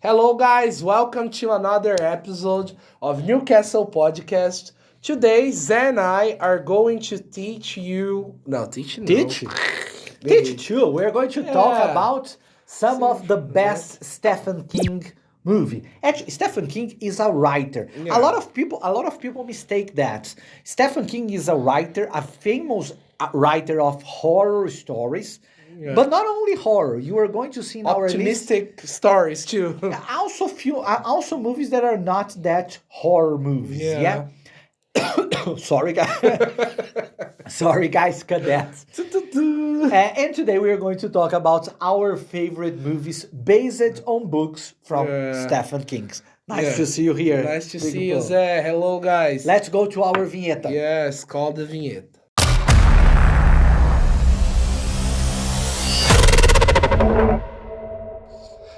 Hello guys, welcome to another episode of Newcastle podcast. Today, Zé and I are going to teach you... No, teach you. Teach? Teach you. We're going to talk about some of the best Stephen King movie. Actually, Stephen King is a writer. Yeah. A lot of people mistake that. Stephen King is a writer, a famous writer of horror stories. Yeah. But not only horror, you are going to see in our list Optimistic stories too. also movies that are not that horror movies. Yeah. Sorry, guys. Sorry, guys, cadets. And today we are going to talk about our favorite movies based on books from Stephen King. Nice to see you here. Nice to see you, Zé. Hello, guys. Let's go to our vinheta. Yes, call the vinheta.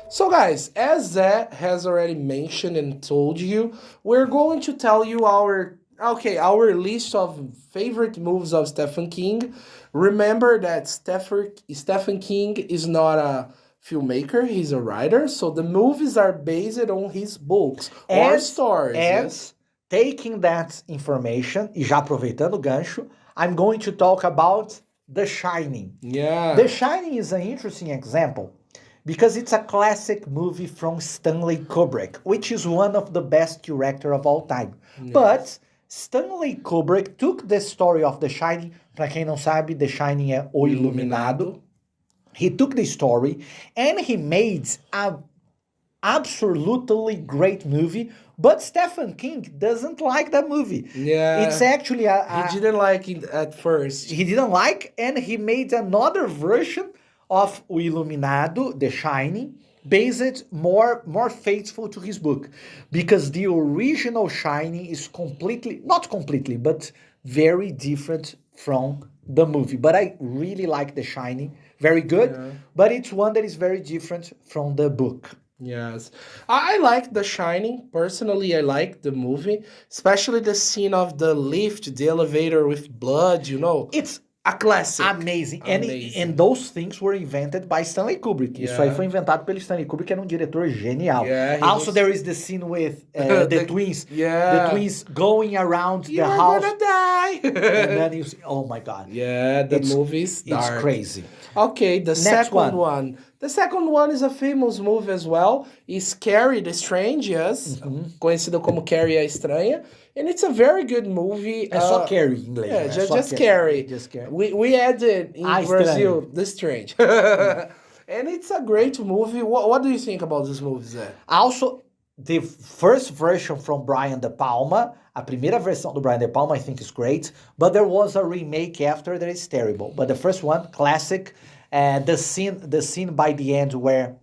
So guys, as Zé has already mentioned and told you, we're going to tell you our list of favorite movies of Stephen King. Remember that Stephen King is not a filmmaker, he's a writer, so the movies are based on his books or stories. Yes. Taking that information, e já aproveitando o gancho, I'm going to talk about The Shining. Yeah. The Shining is an interesting example because it's a classic movie from Stanley Kubrick, which is one of the best directors of all time. Yes. But Stanley Kubrick took the story of The Shining, para quem não sabe, The Shining é O Iluminado. He took the story and he made a absolutely great movie, but Stephen King doesn't like that movie. Yeah. It's actually he didn't like it at first. He didn't like, and he made another version of O Iluminado, The Shining, based more faithful to his book, because the original Shining is not completely, but very different from the movie. But I really like The Shining, very good, but it's one that is very different from the book. Yes. I like The Shining. Personally, I like the movie, especially the scene of the lift, the elevator with blood, It's a classic. Amazing. And those things were invented by Stanley Kubrick. Isso aí foi inventado pelo Stanley Kubrick, que era um diretor genial. Also, there is the scene with the twins. Yeah. The twins going around You're the house. Gonna die. And then you see, oh my God. Yeah, the movie's dark. It's crazy. Okay, the second one. The second one is a famous movie as well. It's Carrie the Strange, yes. Conhecido como Carrie a Estranha. And it's a very good movie. É só Carrie em inglês. Yeah, né? just Carrie. Just Carrie. We added in Brazil The Strange. And it's a great movie. What do you think about this movie, Zé? Also, the first version from Brian De Palma, a primeira versão do Brian De Palma, I think is great. But there was a remake after that is terrible. But the first one, classic. The scene by the end where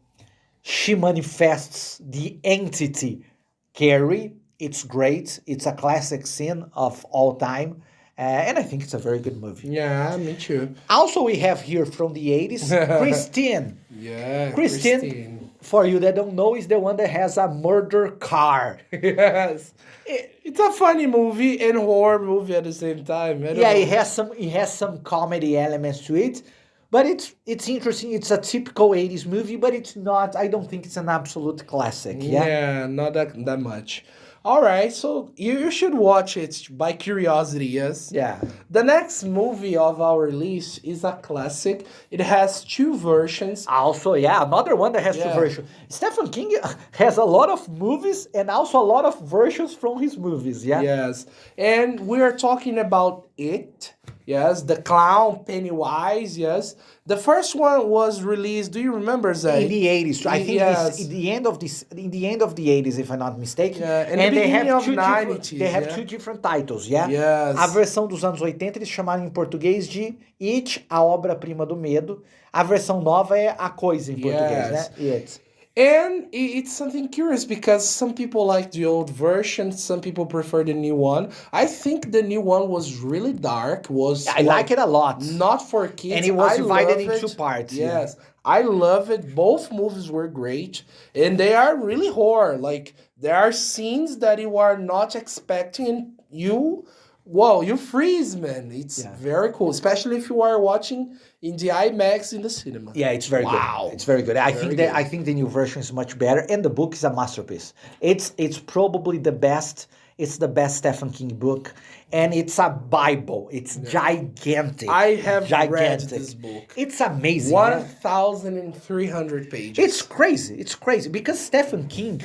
she manifests the entity Carrie. It's great. It's a classic scene of all time. And I think it's a very good movie. Yeah, me too. Also, we have here from the 80s, Christine. Yeah, Christine, for you that don't know, is the one that has a murder car. Yes. It's a funny movie and horror movie at the same time. It has some comedy elements to it. But it's interesting. It's a typical 80s movie, but it's not, I don't think it's an absolute classic. Yeah, not that much. All right, so you should watch it by curiosity, yes? Yeah. The next movie of our list is a classic. It has two versions. Also, another one that has two versions. Stephen King has a lot of movies and also a lot of versions from his movies, yeah? Yes, and we are talking about It. Yes, the clown Pennywise, yes. The first one was released, do you remember, Zé? In the 80s. I think it's in the end of the 80s, if I'm not mistaken. Yeah, and they have two different titles, yeah? Yes. A versão dos anos 80 eles chamaram em português de It, a obra-prima do medo. A versão nova é A Coisa em português, né? It. And it's something curious because some people like the old version, some people prefer the new one. I think the new one was really dark. I like it a lot. Not for kids. And it was divided in two parts. Yes, I love it. Both movies were great. And they are really horror. Like, there are scenes that you are not expecting. You Whoa, you freeze, man. It's Yeah. very cool, especially if you are watching in the IMAX in the cinema. Yeah, it's very Wow. good. It's very good. I think good. I think the new version is much better, and the book is a masterpiece. It's probably the best. It's the best Stephen King book, and it's a Bible. It's gigantic. I have read gigantic. this book. It's amazing. yeah. 1,300 pages. It's crazy. It's crazy because Stephen King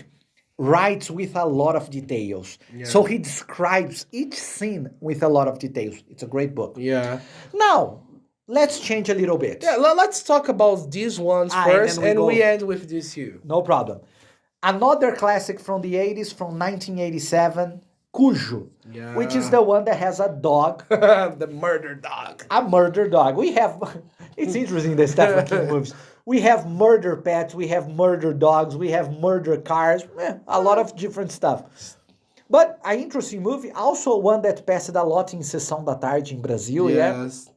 writes with a lot of details. So he describes each scene with a lot of details. It's a great book. Yeah. Now, let's change a little bit. Yeah, let's talk about these ones Ah, first, and then and we we go- end with this here. No problem. Another classic from the 80s, from 1987, Cujo, Yeah. which is the one that has a dog, The murder dog. a murder dog. We have, it's interesting, the Stephen King movies. We have murder pets, we have murder dogs, we have murder cars, a lot of different stuff. But an interesting movie, also one that passed a lot in Sessão da Tarde in Brazil, yeah? Yes.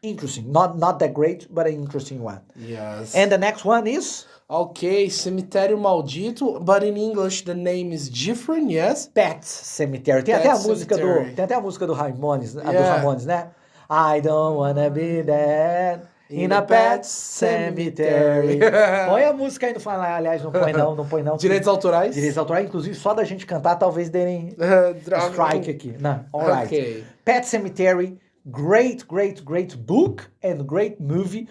Interesting. Not that great, but an interesting one. Yes. And the next one is Okay, Cemitério Maldito, but in English the name is different, yes? Pet Cemetery. Tem Pet até a música Cemetery. do, tem até a música do Ramones, a do Yeah. Ramones, né? I don't wanna be dead in a pet cemetery. Põe a música aí, não fala, aliás, não põe não, não põe não. Direitos autorais? Direitos autorais, inclusive só da gente cantar, talvez derem Droga. strike aqui. Não, alright. Okay. Pet Cemetery, great book and great movie.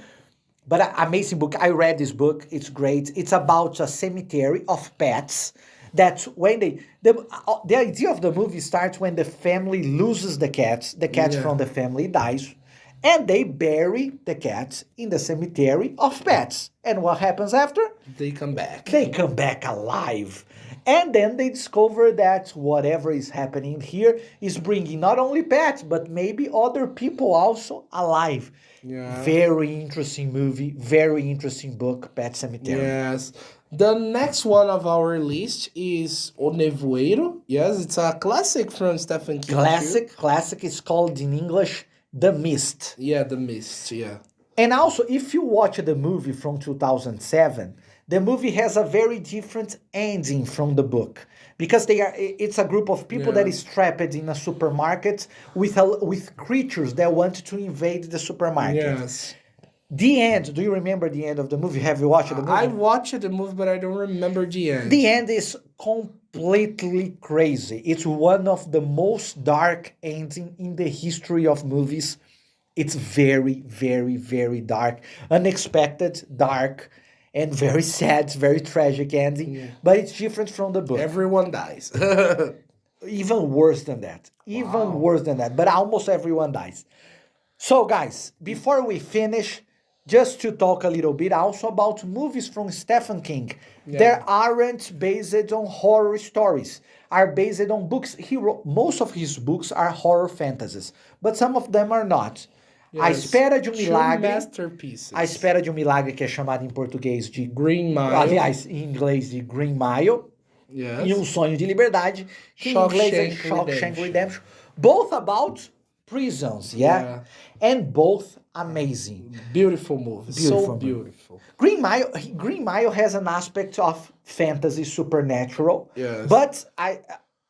But an amazing book. I read this book. It's great. It's about a cemetery of pets. That's when the idea of the movie starts when the family loses the cats. The cats Yeah. from the family dies, and they bury the cats in the cemetery of pets. And what happens after? They come back. They come back alive. And then they discover that whatever is happening here is bringing not only pets, but maybe other people also alive. Yeah. Very interesting movie, very interesting book, Pet Cemetery. Yes. The next one of our list is O Nevoeiro. Yes, it's a classic from Stephen King. too. Classic is called in English The Mist. Yeah, The Mist, yeah. And also, if you watch the movie from 2007, the movie has a very different ending from the book because it's a group of people that is trapped in a supermarket with creatures that want to invade the supermarket. Yes. The end, do you remember the end of the movie? Have you watched the movie? I watched the movie, but I don't remember the end. The end is completely crazy. It's one of the most dark ending in the history of movies. It's very, very, very dark, unexpected, dark, and very sad, very tragic ending. But it's different from the book. Everyone dies. Even worse than that. Even worse than that. But almost everyone dies. So, guys, before we finish, just to talk a little bit also about movies from Stephen King. There aren't based on horror stories, are based on books. Most of his books are horror fantasies, but some of them are not. A Yes. Espera de um True Milagre. masterpieces. A Espera de um Milagre, que é chamado em português de Green Mile. Aliás, em inglês de Green Mile. Yes. E Um Sonho de Liberdade, que em inglês é Shawshank Redemption. Both about prisons, yeah? And both amazing. Beautiful movie. Beautiful So movie. beautiful. Green Mile has an aspect of fantasy supernatural, Yes. but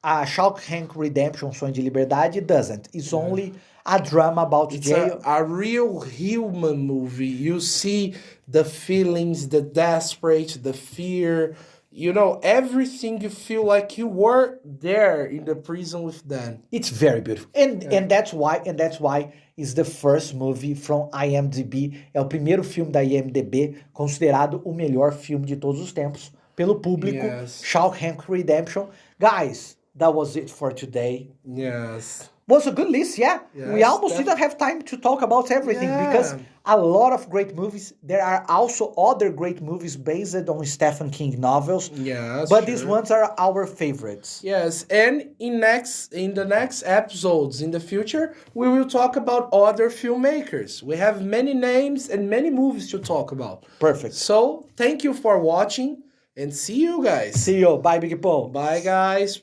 Shawshank Redemption, Sonho de Liberdade, doesn't. It's only a drama about It's jail. a real human movie. You see the feelings, the desperate, the fear, you know, everything. You feel like you were there in the prison with them. It's very beautiful. And that's why is the first movie from IMDb. É o primeiro filme da IMDb considerado o melhor filme de todos os tempos pelo público. Yes. Shawshank Redemption. Guys, that was it for today. Yes. Was a good list, yeah? We Yes, almost didn't have time to talk about everything because a lot of great movies. There are also other great movies based on Stephen King novels. Yes. But these sure. ones are our favorites. Yes, and in the next episodes in the future, we will talk about other filmmakers. We have many names and many movies to talk about. Perfect. So, thank you for watching and see you guys. See you. Bye, Big Paul. Bye guys.